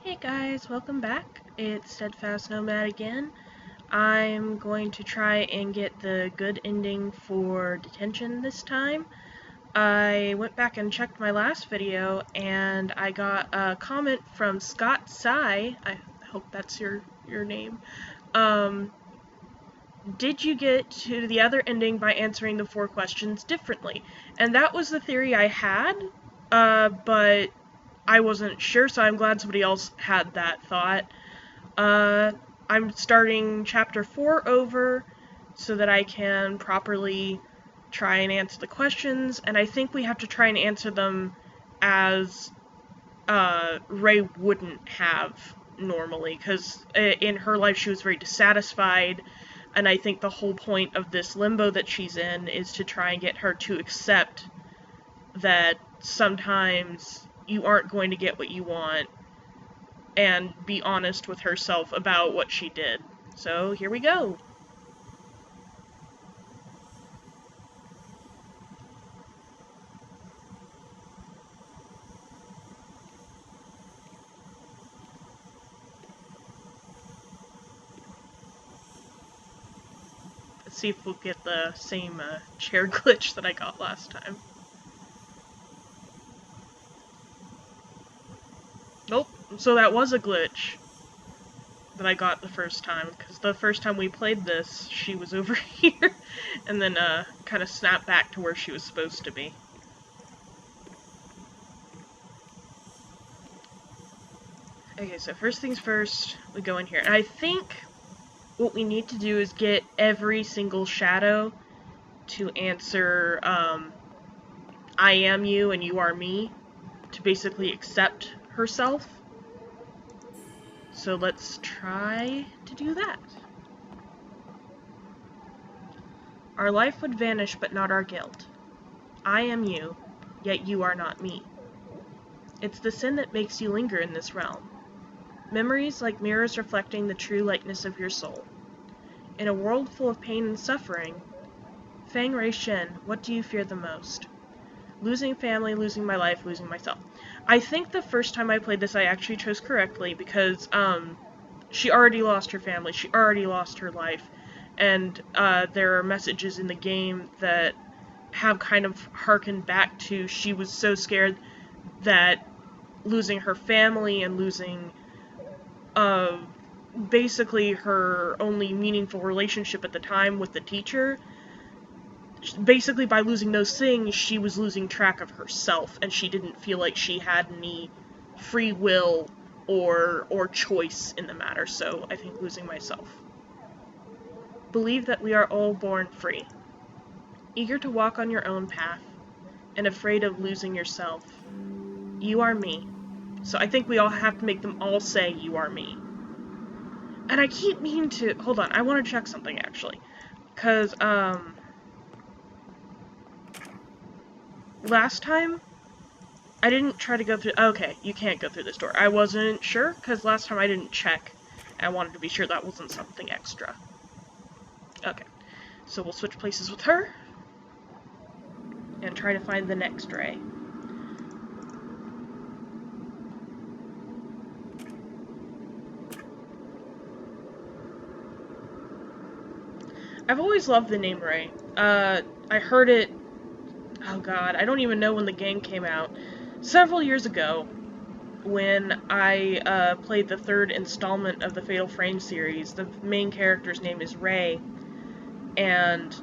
Hey guys, welcome back. It's Steadfast Nomad again. I'm going to try and get the good ending for Detention this time. I went back and checked my last video and I got a comment from Scott Sai. I hope that's your name. Did you get to the other ending by answering the 4 questions differently? And that was the theory I had, but I wasn't sure, so I'm glad somebody else had that thought. I'm starting chapter 4 over so that I can properly try and answer the questions, and I think we have to try and answer them as Ray wouldn't have normally, because in her life she was very dissatisfied, and I think the whole point of this limbo that she's in is to try and get her to accept that sometimes you aren't going to get what you want, and be honest with herself about what she did. So here we go. Let's see if we'll get the same chair glitch that I got last time. Nope, so that was a glitch that I got the first time, because the first time we played this, she was over here, and then kind of snapped back to where she was supposed to be. Okay, so first things first, we go in here, and I think what we need to do is get every single shadow to answer, I am you and you are me, to basically accept herself. So let's try to do that. Our life would vanish, but not our guilt. I am you, yet you are not me. It's the sin that makes you linger in this realm. Memories like mirrors reflecting the true likeness of your soul. In a world full of pain and suffering, Fang Rei Shen, what do you fear the most? Losing family, losing my life, losing myself. I think the first time I played this I actually chose correctly, because she already lost her family, she already lost her life, and there are messages in the game that have kind of harkened back to she was so scared that losing her family and losing basically her only meaningful relationship at the time with the teacher, basically by losing those things, she was losing track of herself, and she didn't feel like she had any free will or choice in the matter, so I think losing myself. Believe that we are all born free, eager to walk on your own path, and afraid of losing yourself. You are me. So I think we all have to make them all say, you are me. And I keep meaning to, hold on, I want to check something actually, because, last time, I didn't try to go through, okay, you can't go through this door. I wasn't sure, because last time I didn't check. I wanted to be sure that wasn't something extra. Okay, so we'll switch places with her, and try to find the next ray. I've always loved the name Ray. I heard it, oh god, I don't even know when the game came out. Several years ago, when I played the 3rd installment of the Fatal Frame series. The main character's name is Ray, and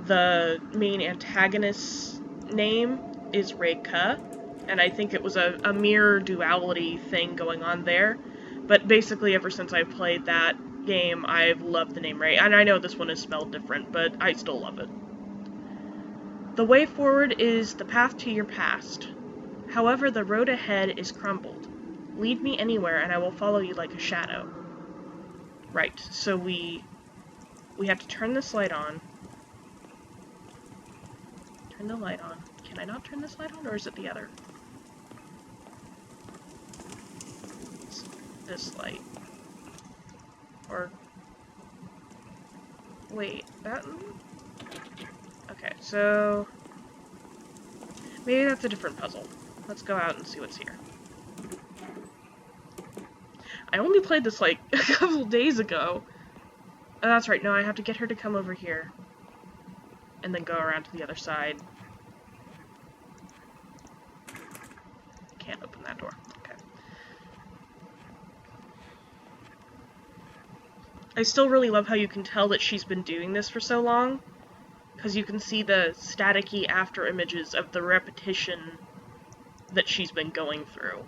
the main antagonist's name is Reika, and I think it was a mirror duality thing going on there. But basically, ever since I played that game, I've loved the name Ray, and I know this one is spelled different, but I still love it. The way forward is the path to your past. However, the road ahead is crumbled. Lead me anywhere, and I will follow you like a shadow. Right, so we have to turn this light on. Turn the light on. Can I not turn this light on, or is it the other? It's this light. Or... wait, that... okay, so... maybe that's a different puzzle. Let's go out and see what's here. I only played this like a couple days ago. Oh, that's right, no, I have to get her to come over here. And then go around to the other side. Can't open that door. Okay. I still really love how you can tell that she's been doing this for so long, because you can see the staticky after images of the repetition that she's been going through.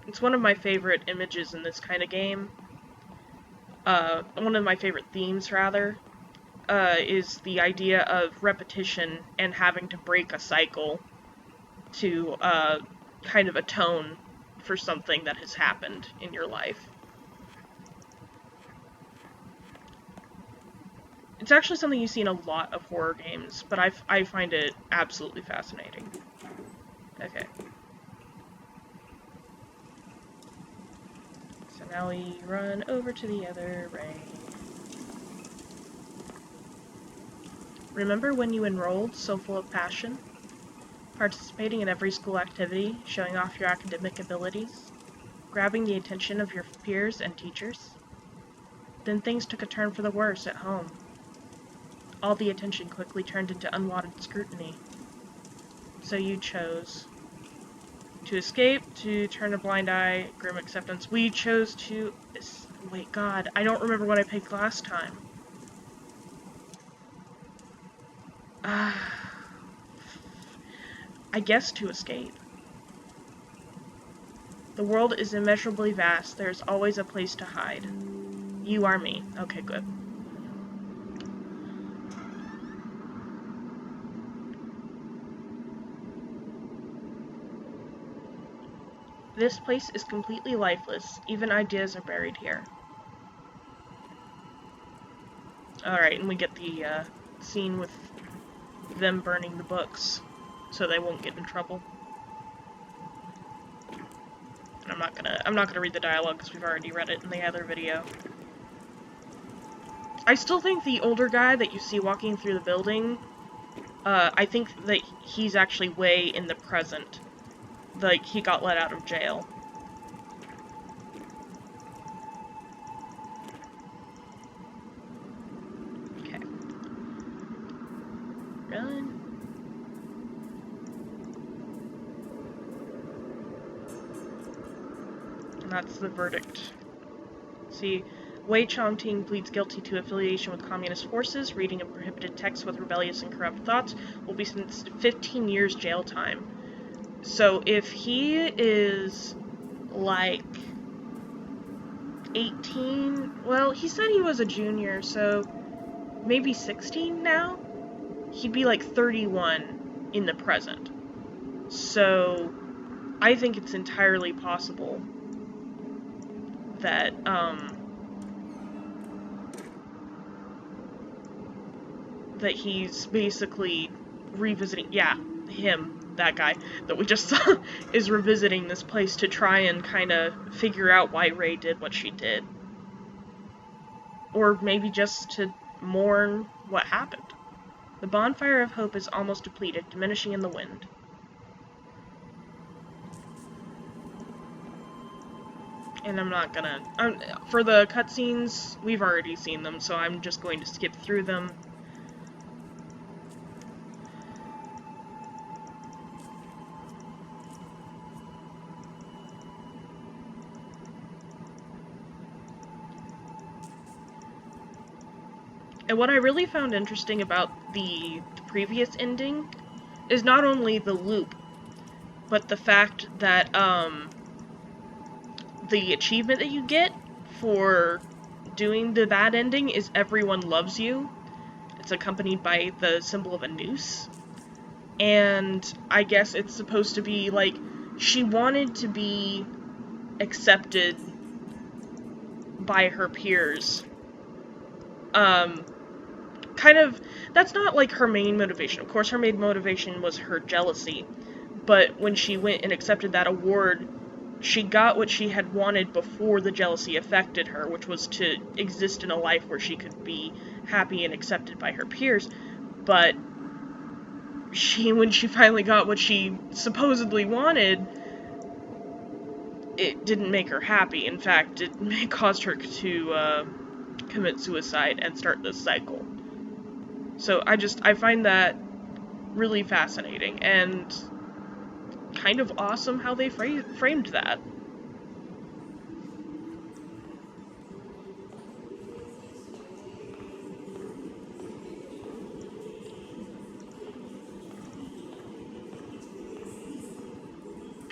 It's one of my favorite images in this kind of game. One of my favorite themes, rather, is the idea of repetition and having to break a cycle to kind of atone for something that has happened in your life. It's actually something you see in a lot of horror games, but I find it absolutely fascinating. Okay. So now we run over to the other ray. Remember when you enrolled, so full of passion? Participating in every school activity, showing off your academic abilities, grabbing the attention of your peers and teachers? Then things took a turn for the worse at home. All the attention quickly turned into unwanted scrutiny. So you chose to escape, to turn a blind eye, grim acceptance. We chose to... Wait, God, I don't remember what I picked last time. I guess to escape. The world is immeasurably vast. There's always a place to hide. You are me. Okay, good. This place is completely lifeless. Even ideas are buried here. Alright, and we get the scene with them burning the books, so they won't get in trouble. And I'm not gonna read the dialogue because we've already read it in the other video. I still think the older guy that you see walking through the building, I think that he's actually way in the present. Like, he got let out of jail. Okay. Run. And that's the verdict. See, Wei Chongting pleads guilty to affiliation with communist forces, reading of prohibited texts with rebellious and corrupt thoughts, will be sentenced to 15 years jail time. So if he is, like, 18, well, he said he was a junior, so maybe 16 now? He'd be like 31 in the present. So I think it's entirely possible that, that he's basically revisiting, yeah, him, that guy that we just saw, is revisiting this place to try and kind of figure out why Ray did what she did. Or maybe just to mourn what happened. The bonfire of hope is almost depleted, diminishing in the wind. And I'm not gonna... for the cutscenes, we've already seen them, so I'm just going to skip through them. And what I really found interesting about the previous ending is not only the loop, but the fact that, the achievement that you get for doing the bad ending is everyone loves you. It's accompanied by the symbol of a noose. And I guess it's supposed to be, like, she wanted to be accepted by her peers. Kind of, that's not, like, her main motivation. Of course, her main motivation was her jealousy. But when she went and accepted that award, she got what she had wanted before the jealousy affected her, which was to exist in a life where she could be happy and accepted by her peers. But when she finally got what she supposedly wanted, it didn't make her happy. In fact, it caused her to commit suicide and start this cycle. So I find that really fascinating and kind of awesome how they framed that.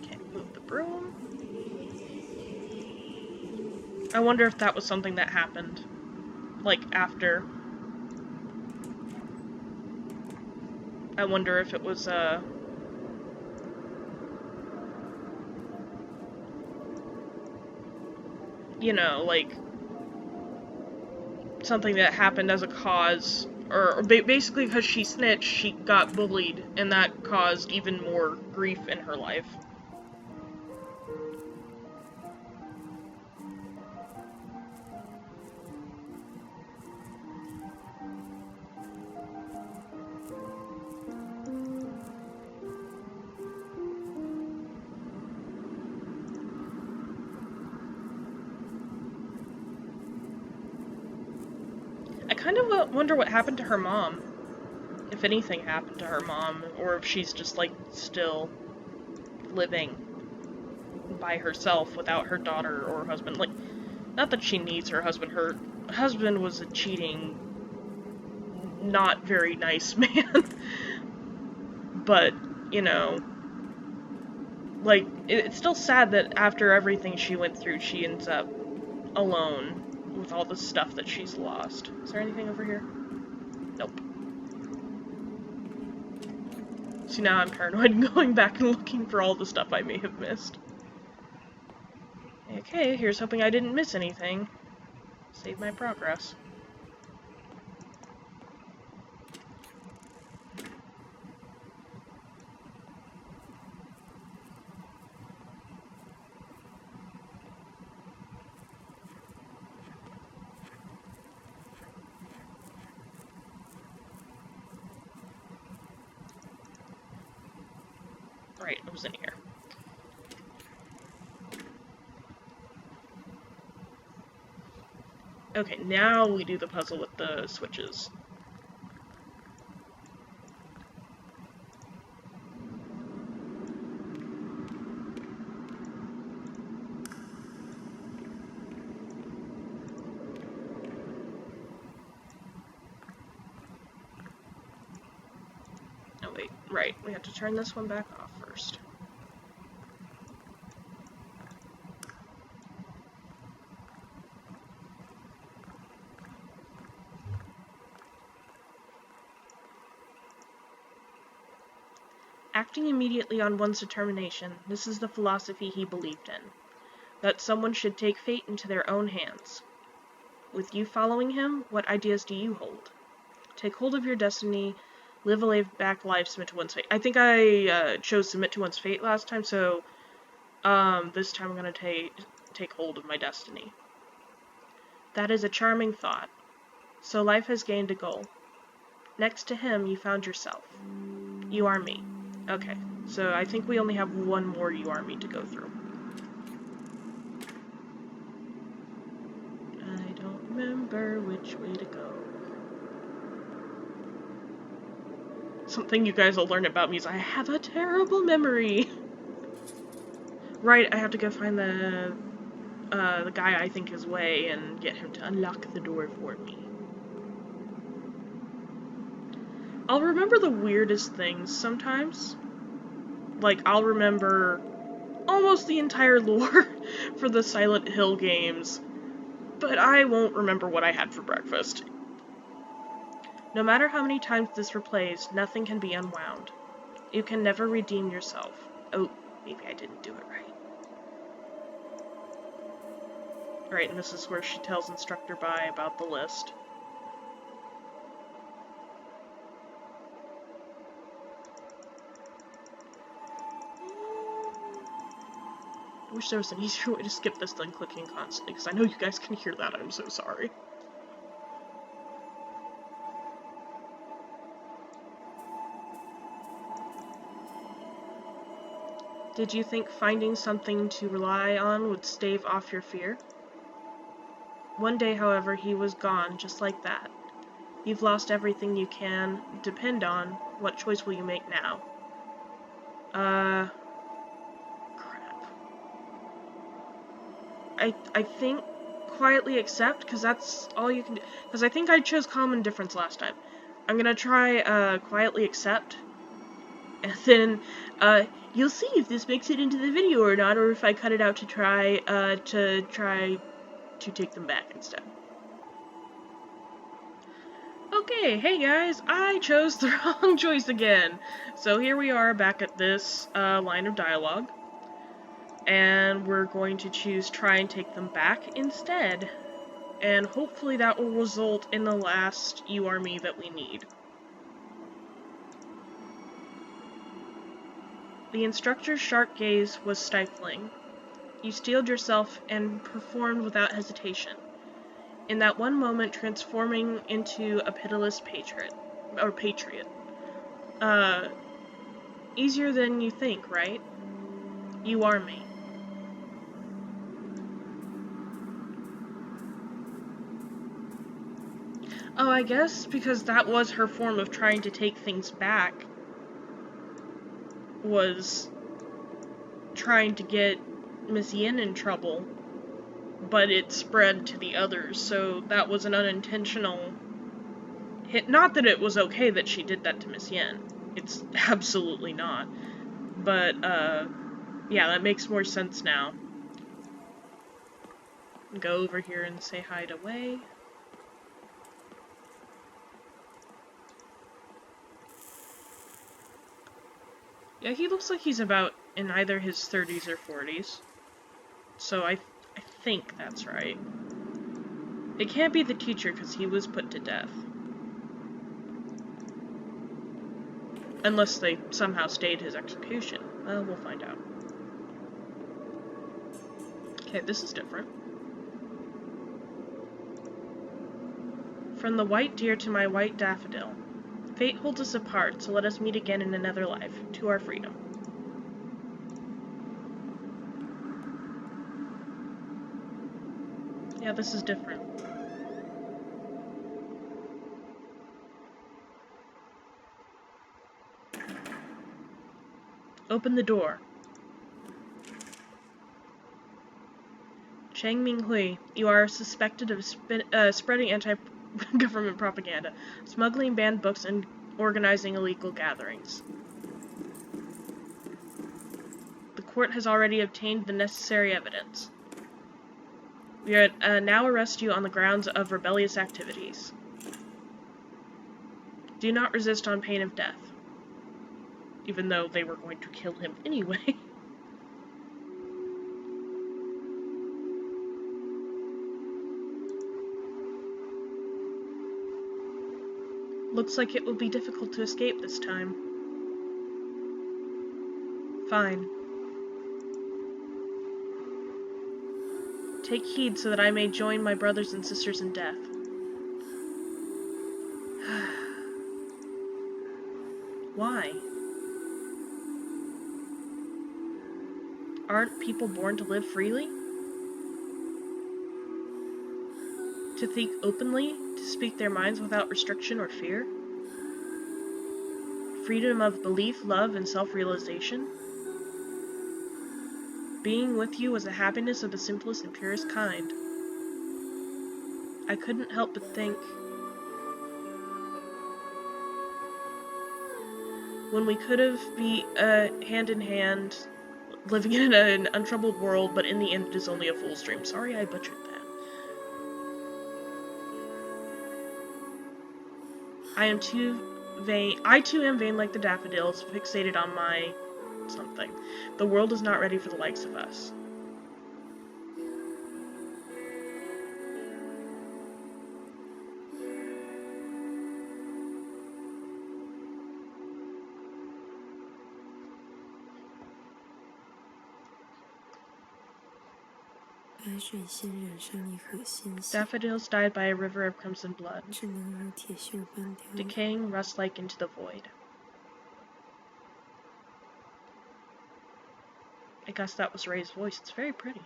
Can't move the broom. I wonder if that was something that happened, like, after. I wonder if it was, you know, like, something that happened as a cause, or basically because she snitched, she got bullied, and that caused even more grief in her life. I kind of wonder what happened to her mom. If anything happened to her mom, or if she's just, like, still living by herself without her daughter or husband. Like, not that she needs her husband. Her husband was a cheating, not very nice man. But, you know, like, it's still sad that after everything she went through, she ends up alone with all the stuff that she's lost. Is there anything over here? Nope. See, now I'm paranoid and going back and looking for all the stuff I may have missed. Okay, here's hoping I didn't miss anything. Save my progress. Right, it was in here. Okay, now we do the puzzle with the switches. Oh wait, right, we have to turn this one back off first. Acting immediately on one's determination, this is the philosophy he believed in. That someone should take fate into their own hands. With you following him, what ideas do you hold? Take hold of your destiny, live a laid back life, submit to one's fate. I think I chose submit to one's fate last time, so this time I'm going to take hold of my destiny. That is a charming thought. So life has gained a goal. Next to him, you found yourself. You are me. Okay, so I think we only have one more you are me to go through. I don't remember which way to go. Something you guys will learn about me is I have a terrible memory. Right, I have to go find the guy I think is Way and get him to unlock the door for me. I'll remember the weirdest things sometimes. Like, I'll remember almost the entire lore for the Silent Hill games, but I won't remember what I had for breakfast. No matter how many times this replays, nothing can be unwound. You can never redeem yourself. Oh, maybe I didn't do it right. Right, and this is where she tells Instructor Bai about the list. I wish there was an easier way to skip this than clicking constantly, because I know you guys can hear that. I'm so sorry. Did you think finding something to rely on would stave off your fear? One day, however, he was gone, just like that. You've lost everything you can depend on. What choice will you make now? Crap. I think quietly accept, because that's all you can do. Because I think I chose common difference last time. I'm gonna try, quietly accept. And then, you'll see if this makes it into the video or not, or if I cut it out to try to take them back instead. Okay, hey guys, I chose the wrong choice again. So here we are back at this line of dialogue. And we're going to choose try and take them back instead. And hopefully that will result in the last you are me that we need. The instructor's sharp gaze was stifling. You steeled yourself and performed without hesitation. In that one moment, transforming into a pitiless patriot. Easier than you think, right? You are me. Oh, I guess because that was her form of trying to take things back, was trying to get Miss Yin in trouble, but it spread to the others, so that was an unintentional hit. Not that it was okay that she did that to Miss Yin. It's absolutely not. But, yeah, that makes more sense now. Go over here and say hi to Wei. Yeah, he looks like he's about in either his 30s or 40s. So I think that's right. It can't be the teacher because he was put to death. Unless they somehow stayed his execution. Well, we'll find out. Okay, this is different. From the white deer to my white daffodil. Fate holds us apart, so let us meet again in another life, to our freedom. Yeah, this is different. Open the door. Chang Minghui, you are suspected of spreading anti-government propaganda, smuggling banned books, and organizing illegal gatherings. The court has already obtained the necessary evidence. We are now arrest you on the grounds of rebellious activities. Do not resist on pain of death. Even though they were going to kill him anyway. Looks like it will be difficult to escape this time. Fine. Take heed so that I may join my brothers and sisters in death. Why? Aren't people born to live freely? To think openly, to speak their minds without restriction or fear? Freedom of belief, love, and self-realization? Being with you was a happiness of the simplest and purest kind. I couldn't help but think, when we could have been hand in hand, living in an untroubled world, but in the end it is only a fool's dream. Sorry I butchered that. I too am vain like the daffodils, fixated on my something. The world is not ready for the likes of us. Daffodils died by a river of crimson blood, decaying rust-like into the void. I guess that was Ray's voice. It's very pretty.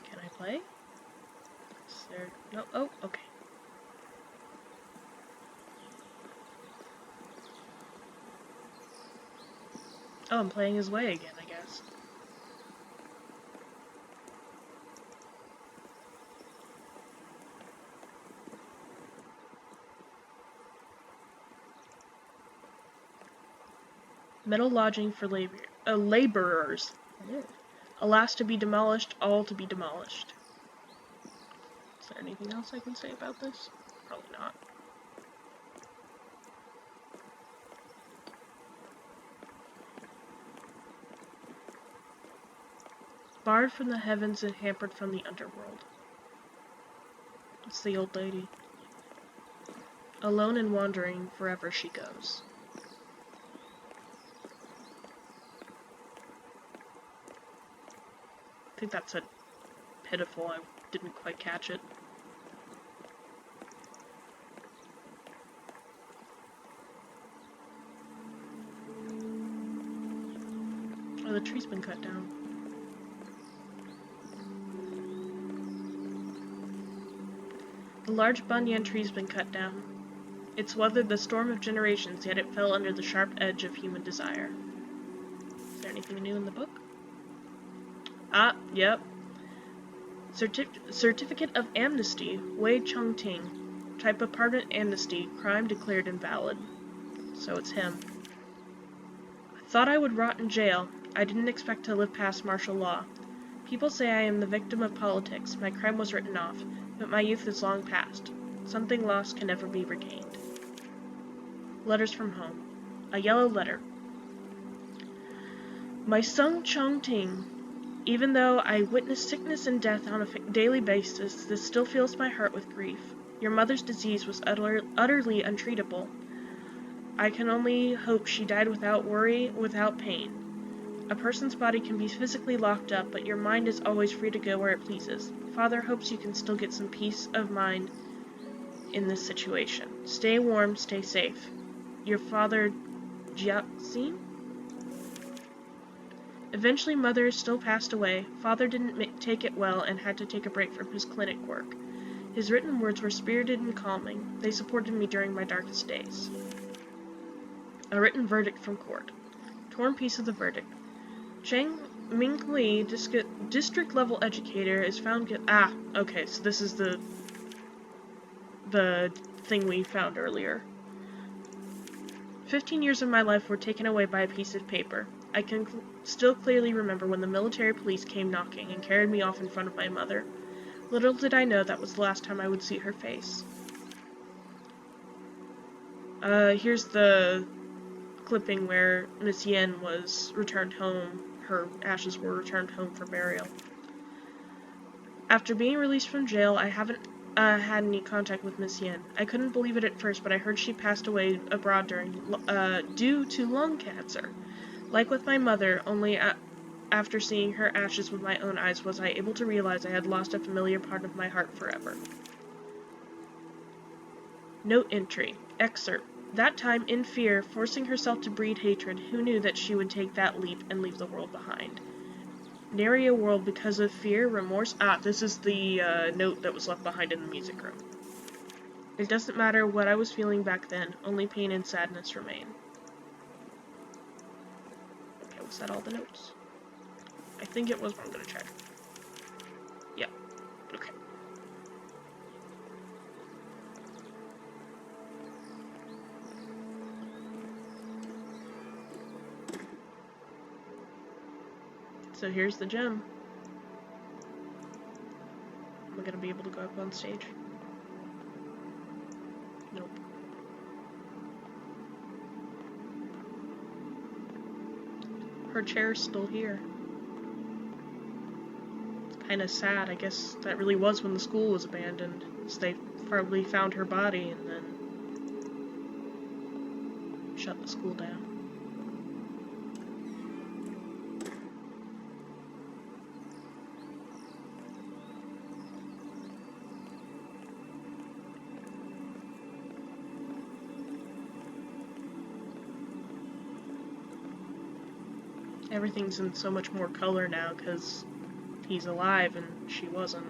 Can I play? Is there... No? Oh, okay. Oh, I'm playing his way again, I guess. Metal lodging for laborers. Alas, to be demolished, all to be demolished. Is there anything else I can say about this? Probably not. Barred from the heavens and hampered from the underworld. It's the old lady. Alone and wandering, forever she goes. I think that said pitiful. I didn't quite catch it. Oh, the tree's been cut down. The large banyan tree's been cut down. It's weathered the storm of generations, yet it fell under the sharp edge of human desire. Is there anything new in the book? Ah, yep. Certificate of Amnesty, Wei Chongting. Type of permanent amnesty, crime declared invalid. So it's him. I thought I would rot in jail. I didn't expect to live past martial law. People say I am the victim of politics. My crime was written off, but my youth is long past. Something lost can never be regained. Letters from home. A yellow letter. My son Chongting. Even though I witness sickness and death on a daily basis, this still fills my heart with grief. Your mother's disease was utterly untreatable. I can only hope she died without worry, without pain. A person's body can be physically locked up, but your mind is always free to go where it pleases. Father hopes you can still get some peace of mind in this situation. Stay warm, stay safe. Your father, Jiaxin? Eventually, Mother still passed away. Father didn't take it well and had to take a break from his clinic work. His written words were spirited and calming. They supported me during my darkest days. A written verdict from court. Torn piece of the verdict. Cheng Mingli, district-level educator, is found guilty. Ah, okay, so this is the thing we found earlier. 15 years of my life were taken away by a piece of paper. I can still clearly remember when the military police came knocking and carried me off in front of my mother. Little did I know that was the last time I would see her face. Here's the clipping where Miss Yen was returned home. Her ashes were returned home for burial. After being released from jail, I haven't had any contact with Miss Yen. I couldn't believe it at first, but I heard she passed away abroad due to lung cancer. Like with my mother, only after seeing her ashes with my own eyes was I able to realize I had lost a familiar part of my heart forever. Note entry. Excerpt. That time, in fear, forcing herself to breed hatred, who knew that she would take that leap and leave the world behind? Nary a world because of fear, remorse. Ah, this is the note that was left behind in the music room. It doesn't matter what I was feeling back then, only pain and sadness remain. Okay, was that all the notes? I think it was, but I'm gonna check. Yeah, okay. So here's the gem. Am I gonna be able to go up on stage? Nope. Her chair's still here. It's kinda sad. I guess that really was when the school was abandoned. So they probably found her body and then shut the school down. Everything's in so much more color now because he's alive and she wasn't.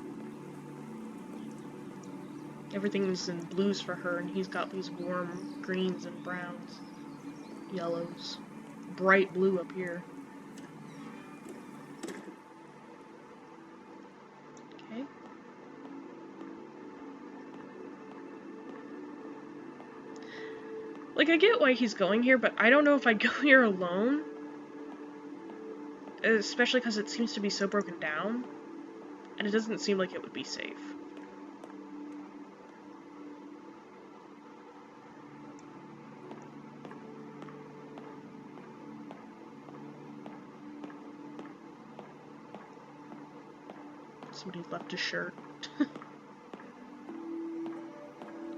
Everything's in blues for her and he's got these warm greens and browns, yellows, bright blue up here. Okay. Like, I get why he's going here, but I don't know if I'd go here alone. Especially because it seems to be so broken down, and it doesn't seem like it would be safe. Somebody left a shirt.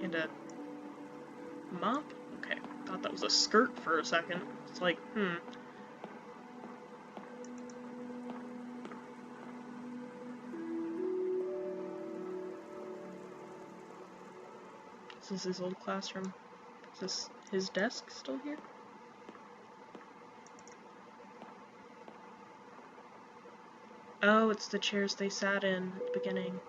And a mop? Okay, thought that was a skirt for a second. It's like, Is this his old classroom? Is this his desk still here? Oh, it's the chairs they sat in at the beginning.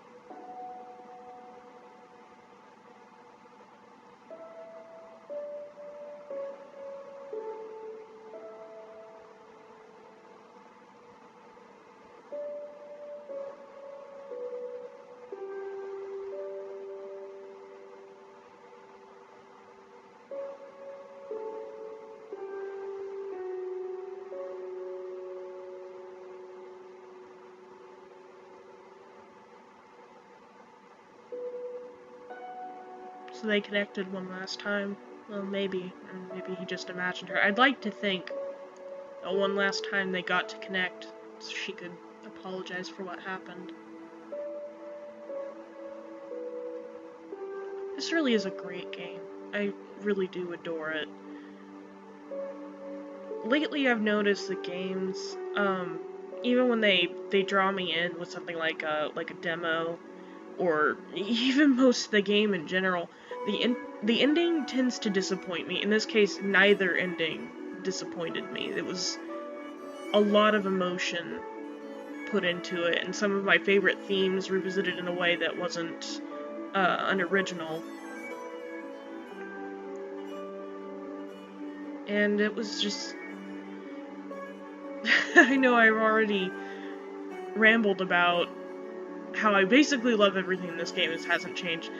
So they connected one last time. Well, maybe. Or maybe he just imagined her. I'd like to think that one last time they got to connect so she could apologize for what happened. This really is a great game. I really do adore it. Lately I've noticed that games, even when they draw me in with something like a demo, or even most of the game in general, the ending tends to disappoint me. In this case, neither ending disappointed me. It was a lot of emotion put into it, and some of my favorite themes revisited in a way that wasn't unoriginal. And it was just... I know I've already rambled about how I basically love everything in this game. It hasn't changed.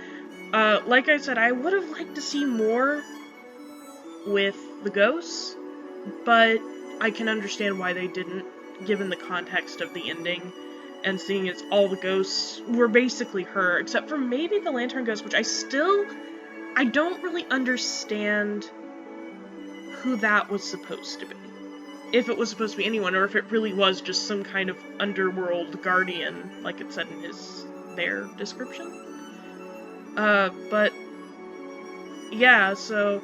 Like I said, I would have liked to see more with the ghosts, but I can understand why they didn't, given the context of the ending, and seeing as all the ghosts were basically her, except for maybe the lantern ghost, which I don't really understand who that was supposed to be. If it was supposed to be anyone, or if it really was just some kind of underworld guardian, like it said in their description. But yeah, so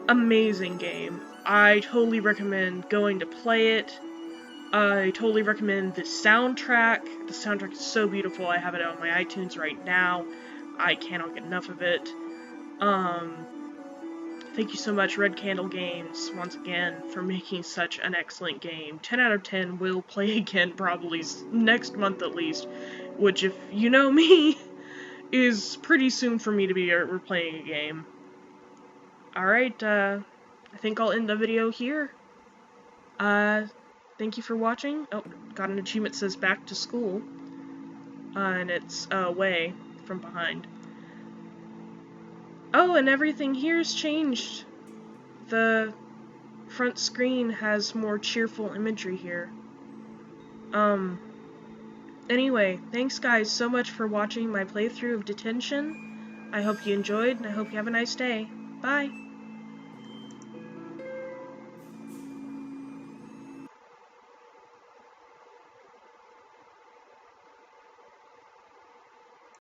amazing game. I totally recommend going to play it. I totally recommend the soundtrack. The soundtrack is so beautiful. I have it on my iTunes right now. I cannot get enough of it. Thank you so much, Red Candle Games, once again, for making such an excellent game. 10 out of 10, will play again probably next month at least, which, if you know me, is pretty soon for me to be replaying a game. Alright, I think I'll end the video here. Thank you for watching. Oh, got an achievement that says back to school. And it's away from behind. Oh, and everything here's changed. The front screen has more cheerful imagery here. Anyway, thanks guys so much for watching my playthrough of Detention. I hope you enjoyed, and I hope you have a nice day. Bye!